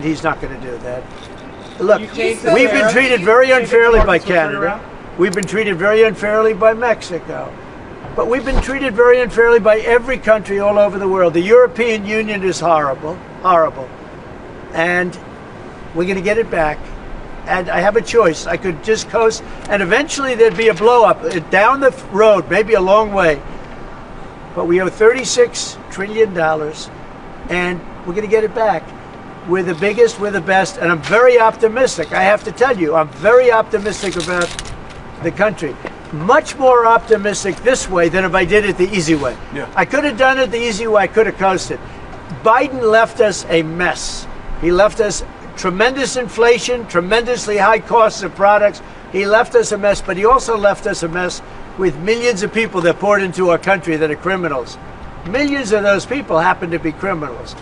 He's not going to do that. Look, we've been treated very unfairly by Canada. We've been treated very unfairly by Mexico. But we've been treated very unfairly by every country all over the world. The European Union is horrible, horrible. And we're going to get it back. And I have a choice. I could just coast, and eventually there'd be a blow-up down the road, maybe a long way. But we owe $36 trillion, and we're going to get it back. We're the biggest, we're the best, and I'm very optimistic. I have to tell you, I'm very optimistic about the country. Much more optimistic this way than if I did it the easy way. Yeah. I could have done it the easy way, I could have coasted. Biden left us a mess. He left us tremendous inflation, tremendously high costs of products. He left us a mess, but he also left us a mess with millions of people that poured into our country that are criminals. Millions of those people happen to be criminals.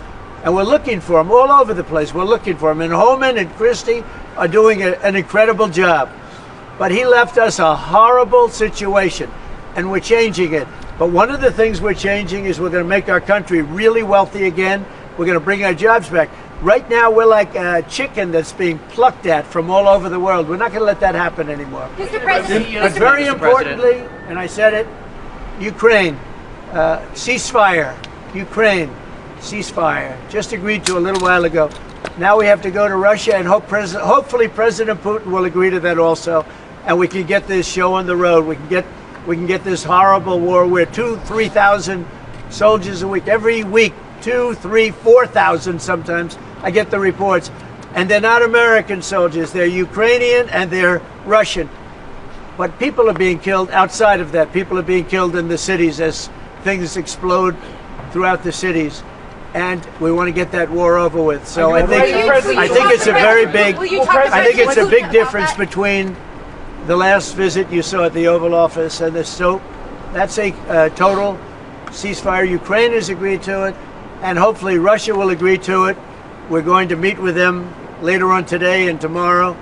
And we're looking for them all over the place. We're looking for them. And Holman and Christie are doing an incredible job. But he left us a horrible situation, and we're changing it. But one of the things we're changing is we're going to make our country really wealthy again. We're going to bring our jobs back. Right now, we're like a chicken that's being plucked at from all over the world. We're not going to let that happen anymore. Mr. President, but very importantly, and I said it, Ukraine, ceasefire. Ukraine, ceasefire. Just agreed to a little while ago. Now we have to go to Russia, and hopefully President Putin will agree to that also, and we can get this show on the road. We can get this horrible war where 2,000-3,000 soldiers a week, every week, 2,000, 3,000, 4,000 sometimes. I get the reports. And they're not American soldiers. They're Ukrainian and they're Russian. But people are being killed outside of that. People are being killed in the cities as things explode throughout the cities. And we want to get that war over with. So I think it's a very big, I think it's a big difference between the last visit you saw at the Oval Office and this. So that's a total ceasefire. Ukraine has agreed to it, and hopefully Russia will agree to it. We're going to meet with them later on today and tomorrow,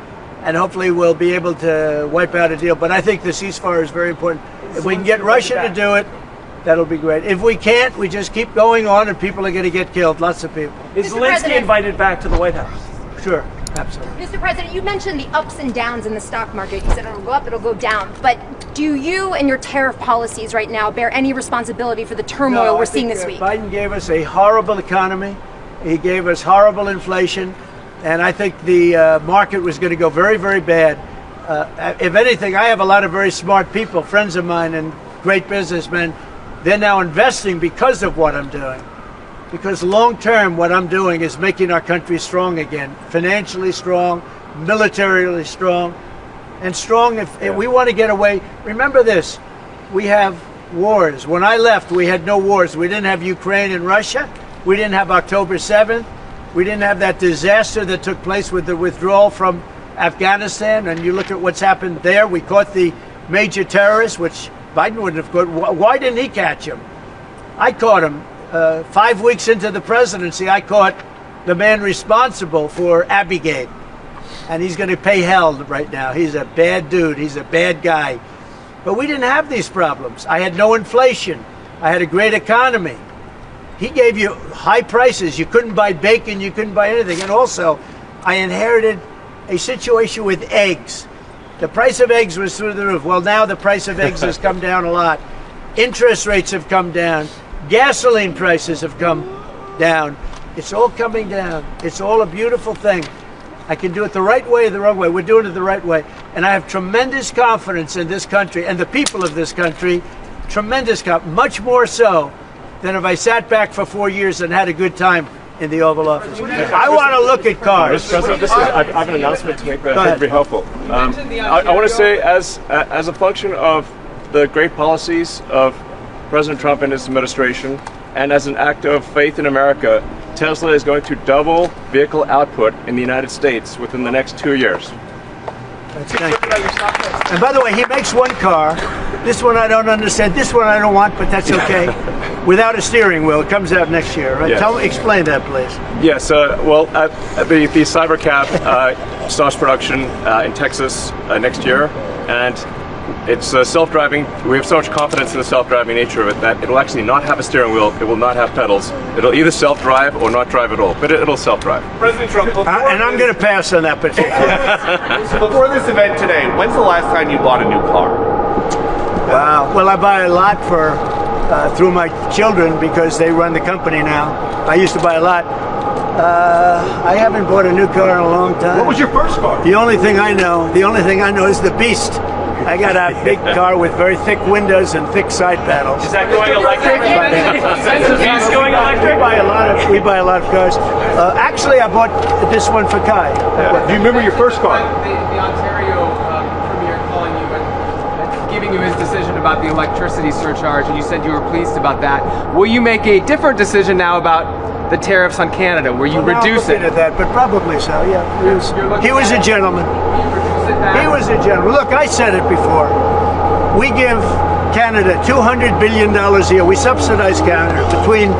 and hopefully we'll be able to wipe out a deal. But I think the ceasefire is very important. If we can get Russia to do it, that'll be great. If we can't, we just keep going on, and people are going to get killed, lots of people. Is Zelensky invited back to the White House? Sure, absolutely. Mr. President, you mentioned the ups and downs in the stock market. You said it'll go up, it'll go down. But do you and your tariff policies right now bear any responsibility for the turmoil we're seeing this week? Biden gave us a horrible economy. He gave us horrible inflation. And I think the market was going to go very, very bad. If anything, I have a lot of very smart people, friends of mine and great businessmen. They're now investing because of what I'm doing. Because long term, what I'm doing is making our country strong again. Financially strong, militarily strong, and strong if we want to get away. Remember this, we have wars. When I left, we had no wars. We didn't have Ukraine and Russia. We didn't have October 7th. We didn't have that disaster that took place with the withdrawal from Afghanistan. And you look at what's happened there. We caught the major terrorist, which Biden wouldn't have caught. Why didn't he catch him? I caught him. 5 weeks into the presidency, I caught the man responsible for Abigate. And he's going to pay hell right now. He's a bad dude. He's a bad guy. But we didn't have these problems. I had no inflation. I had a great economy. He gave you high prices. You couldn't buy bacon. You couldn't buy anything. And also, I inherited a situation with eggs. The price of eggs was through the roof. Well, now the price of eggs has come down a lot. Interest rates have come down. Gasoline prices have come down. It's all coming down. It's all a beautiful thing. I can do it the right way or the wrong way. We're doing it the right way. And I have tremendous confidence in this country and the people of this country. Tremendous confidence. Much more so than if I sat back for 4 years and had a good time in the Oval Office. I want to look at cars. Mr. President, I have an announcement to make that I think would be helpful. I want to say, as a function of the great policies of President Trump and his administration, and as an act of faith in America, Tesla is going to double vehicle output in the United States within the next 2 years. And by the way, he makes one car. This one I don't understand. This one I don't want, but that's okay. Without a steering wheel, it comes out next year, right? Yes. Explain that, please. Yes. Well, the Cybercab starts production in Texas next year, and It's self-driving. We have so much confidence in the self-driving nature of it that it'll actually not have a steering wheel. It will not have pedals. It'll either self-drive or not drive at all. But it'll self-drive. President Trump, And I'm going to pass on that particular. before this event today, when's the last time you bought a new car? Wow. Well, I buy a lot for through my children because they run the company now. I used to buy a lot. I haven't bought a new car in a long time. What was your first car? The only thing I know is the Beast. I got a big car with very thick windows and thick side panels. Is that going electric? Is going electric? We buy a lot of cars. Actually, I bought this one for Kai. Do you remember your first car? The Ontario Premier calling you and giving you his decision about the electricity surcharge, and you said you were pleased about that. Will you make a different decision now about the tariffs on Canada? Will you reduce it? At that, but probably so. Yeah, he was a gentleman. Will you reduce it back? He was a gentleman. Look, I said it before. We give Canada $200 billion a year. We subsidize Canada between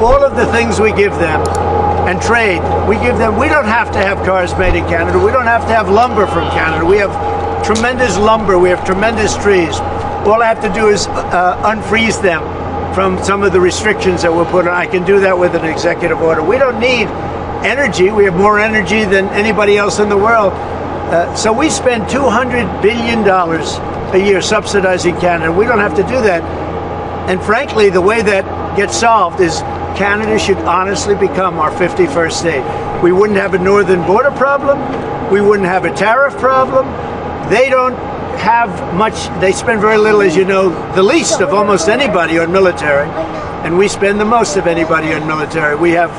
all of the things we give them and trade. We give them. We don't have to have cars made in Canada. We don't have to have lumber from Canada. We have tremendous lumber. We have tremendous trees. All I have to do is unfreeze them from some of the restrictions that we're put on. I can do that with an executive order. We don't need energy. We have more energy than anybody else in the world. So we spend $200 billion a year subsidizing Canada. We don't have to do that. And frankly, the way that gets solved is Canada should honestly become our 51st state. We wouldn't have a northern border problem. We wouldn't have a tariff problem. They don't have much, they spend very little, as you know, the least of almost anybody on military, and we spend the most of anybody on military. We have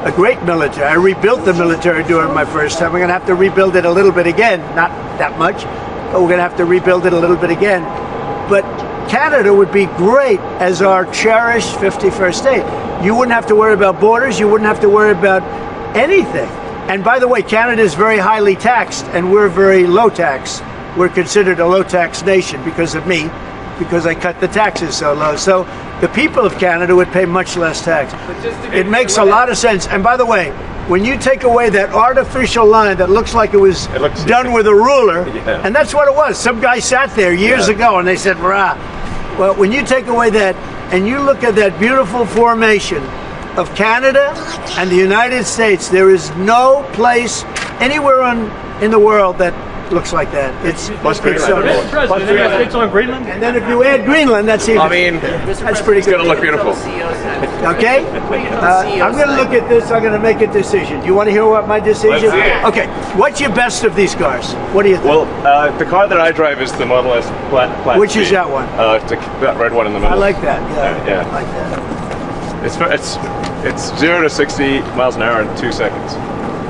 a great military. I rebuilt the military during my first time. We're going to have to rebuild it a little bit again, not that much, but we're going to have to rebuild it a little bit again. But Canada would be great as our cherished 51st state. You wouldn't have to worry about borders. You wouldn't have to worry about anything. And by the way, Canada is very highly taxed, and we're very low tax. We're considered a low tax nation because of me, because I cut the taxes so low. So the people of Canada would pay much less tax. It makes a lot of sense. And by the way, when you take away that artificial line that looks like it was done with a ruler, and that's what it was. Some guy sat there years ago and they said, "Rah." Well, when you take away that and you look at that beautiful formation of Canada and the United States, there is no place anywhere in the world that looks like that. It's It's on Greenland. and then if you add Greenland, that's even. I mean, that's pretty it's good. going to look beautiful. Okay, I'm going to look at this. I'm going to make a decision. Do you want to hear what my decision? Let's hear it. Okay, what's your best of these cars? What do you think? Well, the car that I drive is the Model S Plaid. Which is that one? That red one in the middle. I like that. Yeah. I like that. It's 0 to 60 miles an hour in 2 seconds.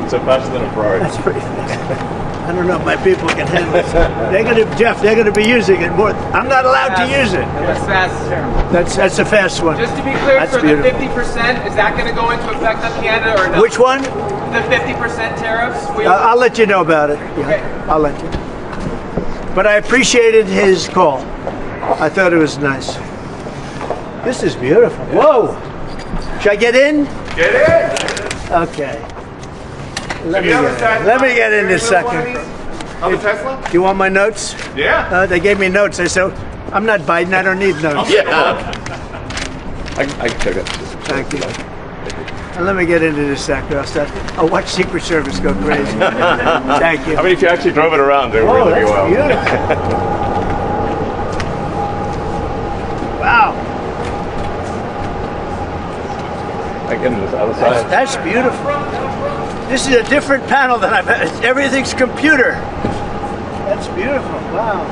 So faster than a Ferrari. That's pretty fast. I don't know if my people can handle it. They're going to be using it more. I'm not allowed to use it. That's fast. That's a fast one. Just to be clear, That's for beautiful. the 50%, is that going to go into effect on Canada or no? Which one? The 50% tariffs? I'll let you know about it. Yeah, Okay. I'll let you. But I appreciated his call. I thought it was nice. This is beautiful. Whoa! Should I get in? Get in! Okay. Let me get in this second. On the Tesla? Do you want my notes? Yeah. They gave me notes. I said, I'm not Biden. I don't need notes. Yeah. I can take that. Thank you. And let me get into this sector. I'll watch Secret Service go crazy. Thank you. I mean, if you actually drove it around, it would Oh, really be that's wild. beautiful. Wow. I get into this other side. That's beautiful. This is a different panel than I've had. Everything's computer. That's beautiful. Wow.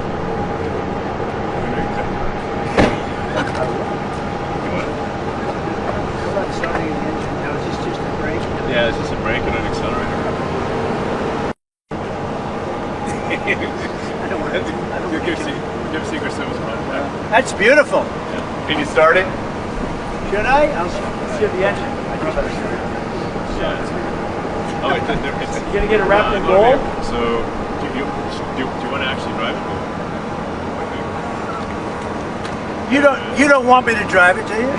Starting an engine now. Is this just a brake? Yeah, it's just a brake and an accelerator. I don't want to. Give Secret Service a run. That's beautiful. Can you start it? Should I? I'll see the engine. Oh, it's You gonna get it wrapped in gold? So, do you want to actually drive it? You don't want me to drive it, do you?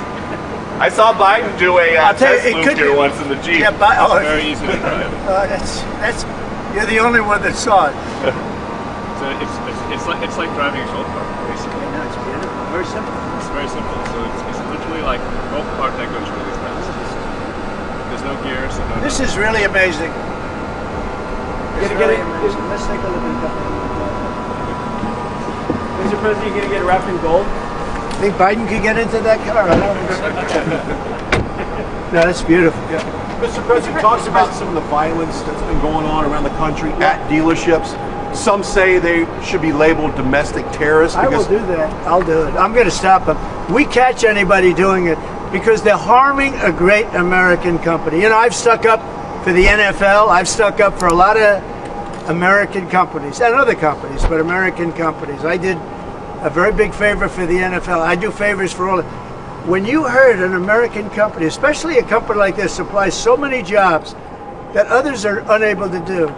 I saw Biden do a I'll tell you, test it loop could here be- once in the Jeep. Yeah, but Very easy to drive. that's you're the only one that saw it. So it's like driving a golf cart, basically. Yeah, no, it's beautiful. Very simple. It's very simple. So it's literally like a golf cart that goes really fast. There's no gears. So no This is really amazing. You're gonna get it. Let's take a look at that. Mr. President, you're gonna get it wrapped in gold. Think Biden could get into that car? I don't think so. No, that's beautiful. Mr. President talks about some of the violence that's been going on around the country at dealerships. Some say they should be labeled domestic terrorists. I will do that. I'll do it. I'm going to stop them. We catch anybody doing it because they're harming a great American company. You know, I've stuck up for the NFL. I've stuck up for a lot of American companies and other companies, but American companies. I did a very big favor for the NFL. I do favors for all. When you heard an American company, especially a company like this, supplies so many jobs that others are unable to do,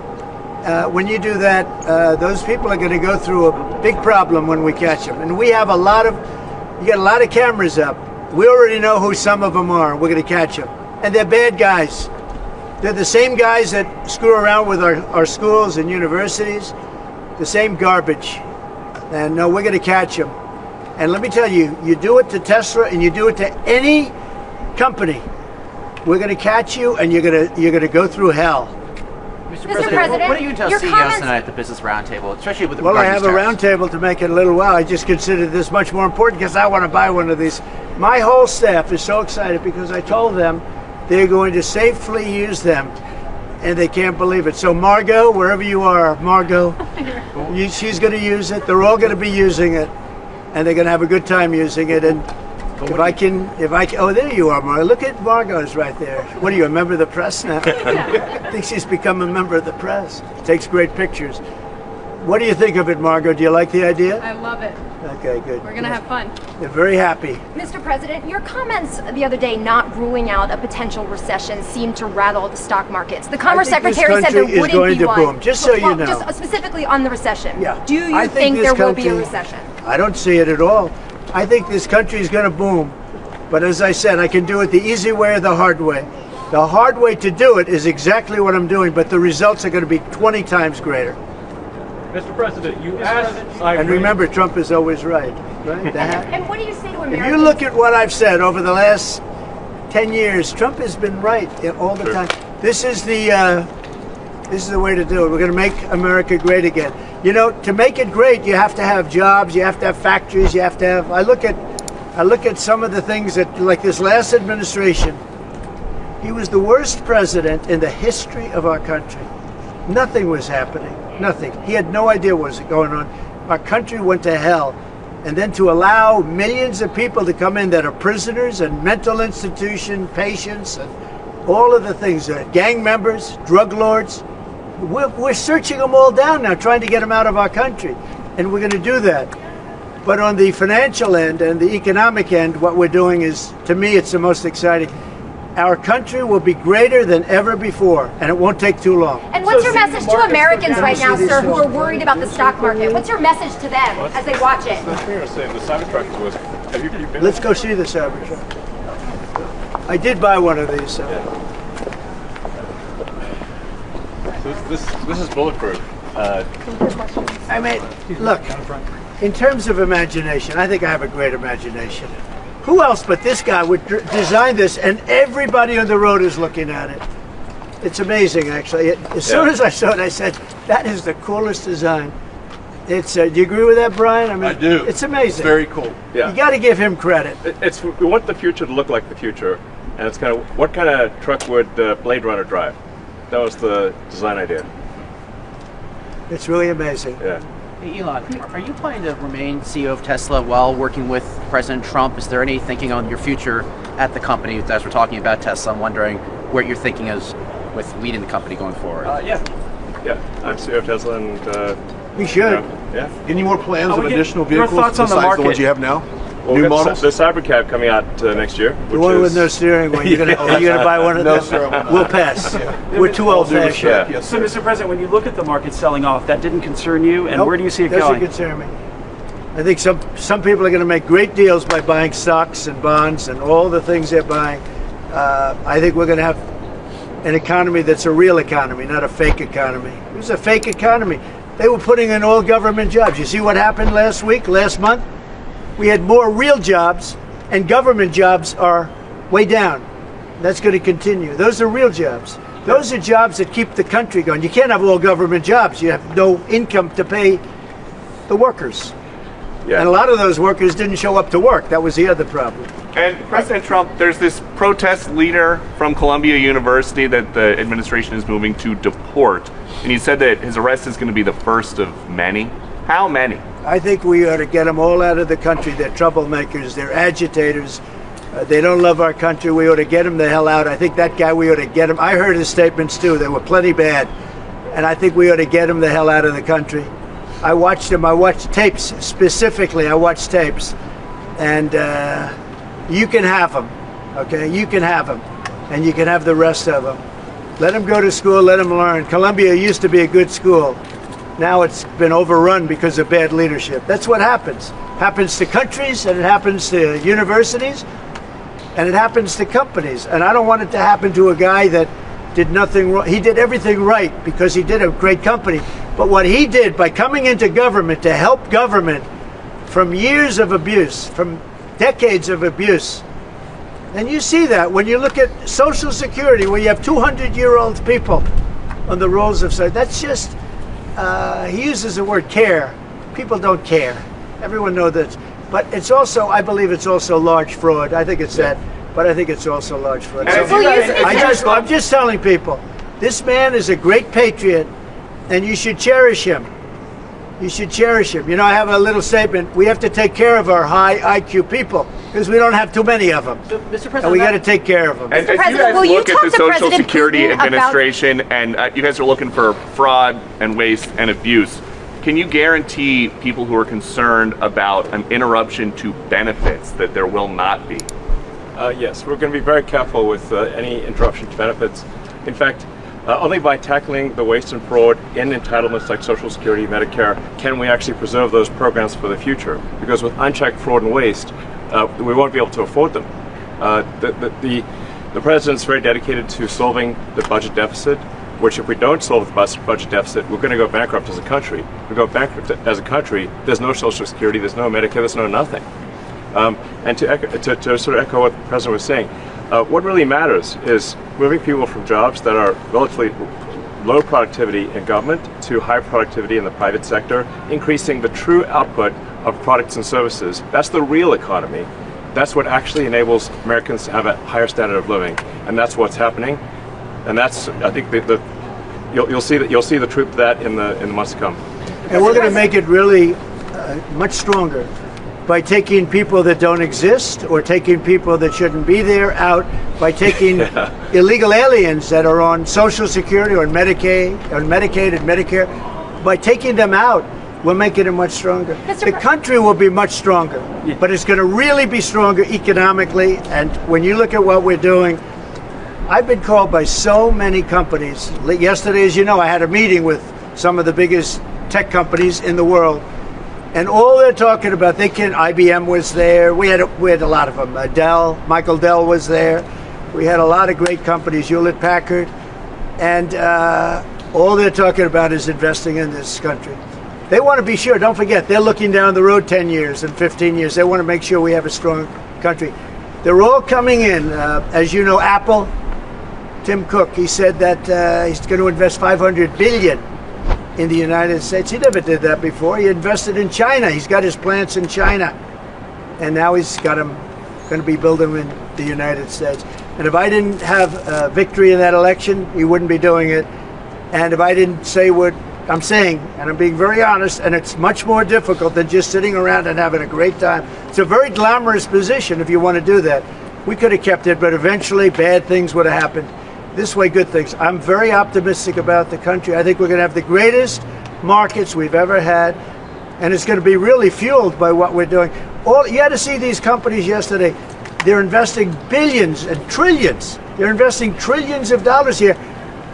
when you do that, those people are going to go through a big problem when we catch them. And we have you got a lot of cameras up. We already know who some of them are. We're going to catch them. And they're bad guys. They're the same guys that screw around with our schools and universities, the same garbage. And no, we're going to catch them. And let me tell you, you do it to Tesla and you do it to any company, we're going to catch you and you're going to go through hell. Mr. President, what are you going to your CES comments- tonight at the Business Roundtable, especially with the Well, I have a regarding these tariffs? roundtable to make it a little while. I just consider this much more important because I want to buy one of these. My whole staff is so excited because I told them they're going to safely use them, and they can't believe it. So Margot, wherever you are, Margot, she's going to use it. They're all going to be using it, and they're going to have a good time using it. And if I can, oh, there you are, Margot. Look at Margot's right there. What are you, a member of the press now? I think she's become a member of the press. Takes great pictures. What do you think of it, Margot? Do you like the idea? I love it. Okay, good. We're gonna have fun. They're very happy. Mr. President, your comments the other day not ruling out a potential recession seemed to rattle the stock markets. The Commerce I think this Secretary said there country is wouldn't going be to one. boom, just so you know. Just specifically on the recession. Yeah. Do you I think this there will be a country- recession? I don't see it at all. I think this country is going to boom. But as I said, I can do it the easy way or the hard way. The hard way to do it is exactly what I'm doing, but the results are going to be 20 times greater. Mr. President, you asked. And remember, Trump is always right. Right? And what do you say to Americans? If you look at what I've said over the last 10 years, Trump has been right all the time. This is the way to do it. We're going to make America great again. You know, to make it great, you have to have jobs, you have to have factories, you have to have. I look at some of the things that, like this last administration, he was the worst president in the history of our country. Nothing was happening. Nothing. He had no idea what was going on. Our country went to hell. And then to allow millions of people to come in that are prisoners and mental institution patients and all of the things, gang members, drug lords, we're searching them all down now, trying to get them out of our country. And we're going to do that. But on the financial end and the economic end, what we're doing is, to me, it's the most exciting. Our country will be greater than ever before, and it won't take too long. And what's your message to Americans right now, sir, who are worried about the stock market? What's your message to them as they watch it? That's what I was saying. The Cybertruck was. Have you been? Let's go see the Cybertruck. I did buy one of these. So. This is bulletproof. I mean, look, in terms of imagination, I think I have a great imagination. Who else but this guy would design this, and everybody on the road is looking at it? It's amazing, actually. As soon as I saw it, I said, that is the coolest design. It's. Do you agree with that, Brian? I mean, I do. It's amazing. It's very cool. Yeah. You got to give him credit. We want the future to look like the future, and it's kind of what kind of truck would Blade Runner drive? That was the design idea. It's really amazing. Yeah. Hey, Elon, are you planning to remain CEO of Tesla while working with President Trump? Is there any thinking on your future at the company as we're talking about Tesla? I'm wondering what your thinking is with leading the company going forward. Yeah. I'm CEO of Tesla, and We should. yeah. Any more plans Oh, of we get additional your vehicles thoughts on the besides the ones market. you have now? Well, New we got models? the Cybercab coming out next year. The one with no steering wheel. Are you gonna buy one of No, them? sir. We'll pass. We're too old fashioned. Yeah. Yes, So, sir. Mr. President, when you look at the market selling off, that didn't concern you, and Nope, where do you see it doesn't going? concern me. I think some people are going to make great deals by buying stocks and bonds and all the things they're buying. I think we're going to have an economy that's a real economy, not a fake economy. It was a fake economy. They were putting in all government jobs. You see what happened last week, last month? We had more real jobs, and government jobs are way down. That's going to continue. Those are real jobs. Those are jobs that keep the country going. You can't have all government jobs. You have no income to pay the workers. Yeah. And a lot of those workers didn't show up to work. That was the other problem. And President Trump, there's this protest leader from Columbia University that the administration is moving to deport. And he said that his arrest is going to be the first of many. How many? I think we ought to get them all out of the country. They're troublemakers. They're agitators. They don't love our country. We ought to get them the hell out. I think that guy, we ought to get him. I heard his statements too. They were plenty bad. And I think we ought to get him the hell out of the country. I watched him. I watched tapes specifically. I watched tapes. And you can have them. Okay? You can have them. And you can have the rest of them. Let them go to school. Let them learn. Columbia used to be a good school. Now it's been overrun because of bad leadership. That's what happens. Happens to countries, and it happens to universities, and it happens to companies. And I don't want it to happen to a guy that did nothing wrong. He did everything right because he did a great company. But what he did by coming into government to help government from years of abuse, from decades of abuse, and you see that when you look at Social Security, where you have 200-year-old people on the rolls of Social. That's just, he uses the word care. People don't care. Everyone knows that. But it's also, I believe it's also large fraud. I think it's that, but I think it's also large fraud. So I'm just telling people, this man is a great patriot, and you should cherish him. You should cherish him. You know, I have a little statement. We have to take care of our high IQ people because we don't have too many of them. So, Mr. President, and we got to take care of them. And as you guys look at the Social Security Administration and you guys are looking for fraud and waste and abuse, can you guarantee people who are concerned about an interruption to benefits that there will not be? Yes, we're going to be very careful with any interruption to benefits. In fact, only by tackling the waste and fraud in entitlements like Social Security, Medicare, can we actually preserve those programs for the future. Because with unchecked fraud and waste, we won't be able to afford them. The president's very dedicated to solving the budget deficit, which if we don't solve the budget deficit, we're going to go bankrupt as a country. If we go bankrupt as a country, there's no Social Security, there's no Medicare, there's no nothing. And to sort of echo what the president was saying, what really matters is moving people from jobs that are relatively low productivity in government to high productivity in the private sector, increasing the true output of products and services. That's the real economy. That's what actually enables Americans to have a higher standard of living, and that's what's happening. And that's, I think, you'll see the truth of that in the months to come. And we're going to make it really much stronger by taking people that don't exist or taking people that shouldn't be there out, by taking illegal aliens that are on Social Security or Medicaid and Medicare, by taking them out, we're making it much stronger. The country will be much stronger, but it's going to really be stronger economically. And when you look at what we're doing, I've been called by so many companies. Yesterday, as you know, I had a meeting with some of the biggest tech companies in the world. And all they're talking about, IBM was there. We had a lot of them. Michael Dell was there. We had a lot of great companies, Hewlett Packard. And all they're talking about is investing in this country. They want to be sure, don't forget, they're looking down the road 10 years and 15 years. They want to make sure we have a strong country. They're all coming in. As you know, Apple, Tim Cook, he said that he's going to invest $500 billion in the United States. He never did that before. He invested in China. He's got his plants in China. And now he's got them going to be building in the United States. And if I didn't have victory in that election, he wouldn't be doing it. And if I didn't say what I'm saying, and I'm being very honest, and it's much more difficult than just sitting around and having a great time. It's a very glamorous position if you want to do that. We could have kept it, but eventually bad things would have happened. This way, good things. I'm very optimistic about the country. I think we're going to have the greatest markets we've ever had, and it's going to be really fueled by what we're doing. You had to see these companies yesterday. They're investing billions and trillions. They're investing trillions of dollars here.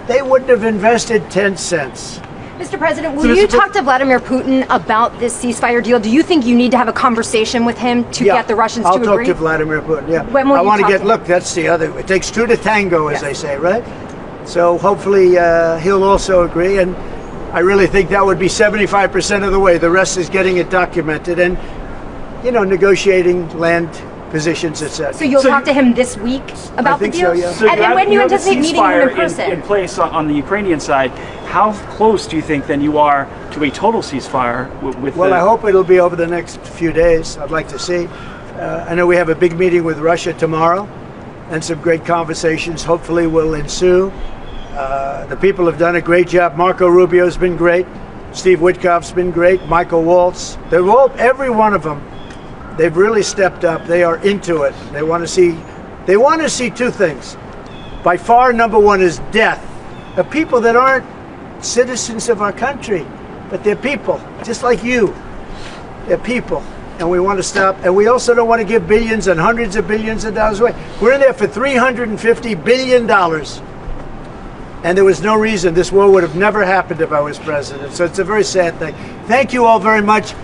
They wouldn't have invested 10 cents. Mr. President, will you talk to Vladimir Putin about this ceasefire deal? Do you think you need to have a conversation with him to get the Russians to agree? I'll talk to Vladimir Putin, yeah. When will I want to talk to him? look, that's the other, it takes two to tango, as they say, right? So hopefully he'll also agree. And I really think that would be 75% of the way. The rest is getting it documented and, negotiating land positions, etc. So you'll talk to him this week about the think deal? so, yeah. So And when do you have the anticipate meeting him in ceasefire person? in place on the Ukrainian side. How close do you think then you are to a total ceasefire with Well, I hope it'll be over the next few days. I'd like to see. I know we have a big meeting with Russia tomorrow, and some great conversations hopefully will ensue. The people have done a great job. Marco Rubio's been great. Steve Witkoff's been great. Michael Waltz. They're all, every one of them. They've really stepped up. They are into it. They want to see two things. By far, number one is death. The people that aren't citizens of our country, but they're people, just like you. They're people, and we want to stop. And we also don't want to give billions and hundreds of billions of dollars away. We're in there for $350 billion. And there was no reason this war would have never happened if I was president. So it's a very sad thing. Thank you all very much.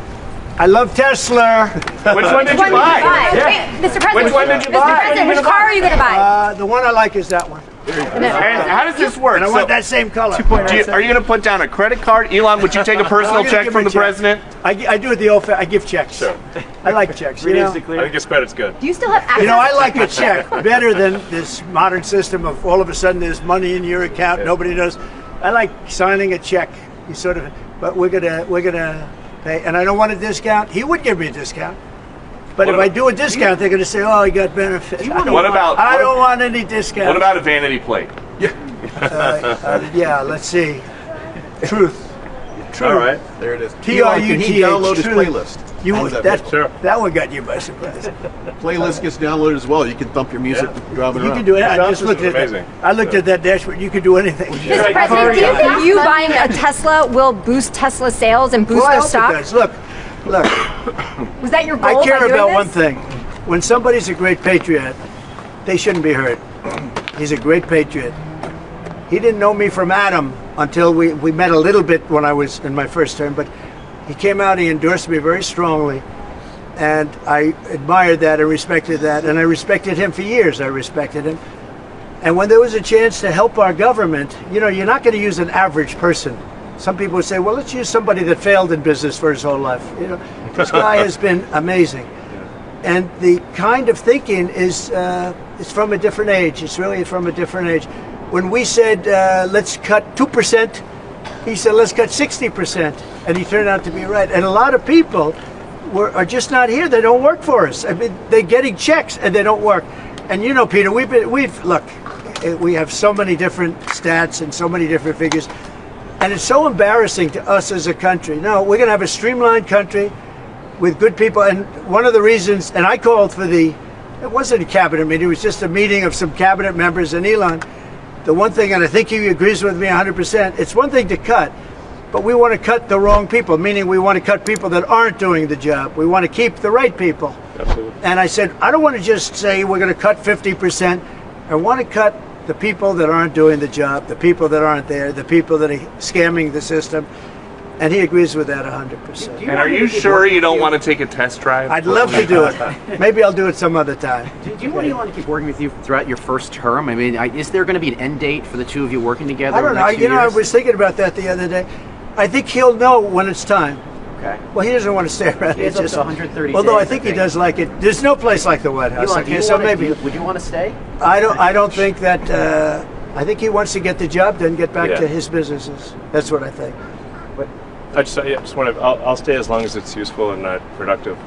I love Tesla. Which one did you buy? Wait, Mr. President, Which one did you Mr. buy? President, which car are you going to buy? The one I like is that one. And how does this work? And I want that same color. Are you going to put down a credit card? Elon, would you take a personal I'm gonna check give from him the a check. president? I do it the old I give checks. Sure. I like checks. I think his credit's good. Do you still have access? I like a check better than this modern system of all of a sudden there's money in your account, nobody knows. I like signing a check. You sort of, but we're gonna pay, and I don't want a discount. He would give me a discount, but if I do a discount, they're gonna say, "Oh, he got benefits." I don't want any discount. What about a vanity plate? Yeah, let's see. Truth. All right. There it is. T-R-U-T-H, Can he download his truth. playlist? How does that work? That one got you by surprise. Playlist gets downloaded as well. You can thump your music driving You around. can do it. I just looked at amazing. that. I looked at that dashboard. You could do anything. Mr. President, do you think you buying a Tesla will boost Tesla sales and boost Well, I their hope stock? it does. Look. Was that your goal? I care by doing about this? one thing. When somebody's a great patriot, they shouldn't be hurt. He's a great patriot. He didn't know me from Adam until we met a little bit when I was in my first term, but he came out, he endorsed me very strongly, and I admired that, I respected that, and I respected him for years. I respected him. And when there was a chance to help our government, you're not going to use an average person. Some people would say, well, let's use somebody that failed in business for his whole life. This guy has been amazing. And the kind of thinking is from a different age. It's really from a different age. When we said, let's cut 2%, he said, let's cut 60%. And he turned out to be right. And a lot of people are just not here. They don't work for us. I mean, they're getting checks and they don't work. And Peter, look, we have so many different stats and so many different figures. And it's so embarrassing to us as a country. No, we're going to have a streamlined country with good people. And one of the reasons, and I called for it wasn't a cabinet meeting, it was just a meeting of some cabinet members and Elon. The one thing, and I think he agrees with me 100%, it's one thing to cut, but we want to cut the wrong people, meaning we want to cut people that aren't doing the job. We want to keep the right people. Absolutely. And I said, I don't want to just say we're going to cut 50%. I want to cut the people that aren't doing the job, the people that aren't there, the people that are scamming the system. And he agrees with that 100%. And are you sure you don't want to take a test drive? I'd love to do it. Maybe I'll do it some other time. Do you want Elon to keep working with you throughout your first term? I mean, is there going to be an end date for the two of you working together? I don't know. over the next few I years? was thinking about that the other day. I think he'll know when it's time. Okay. Well, he doesn't want to stay around. He has It's up to 130 although days, I think he does like it. There's no place like the White House. Elon, do you so wanna- maybe would you want to stay? I don't think that. I think he wants to get the job done, get back Yeah. to his businesses. That's what I think. I just want to. I'll stay as long as it's useful and productive.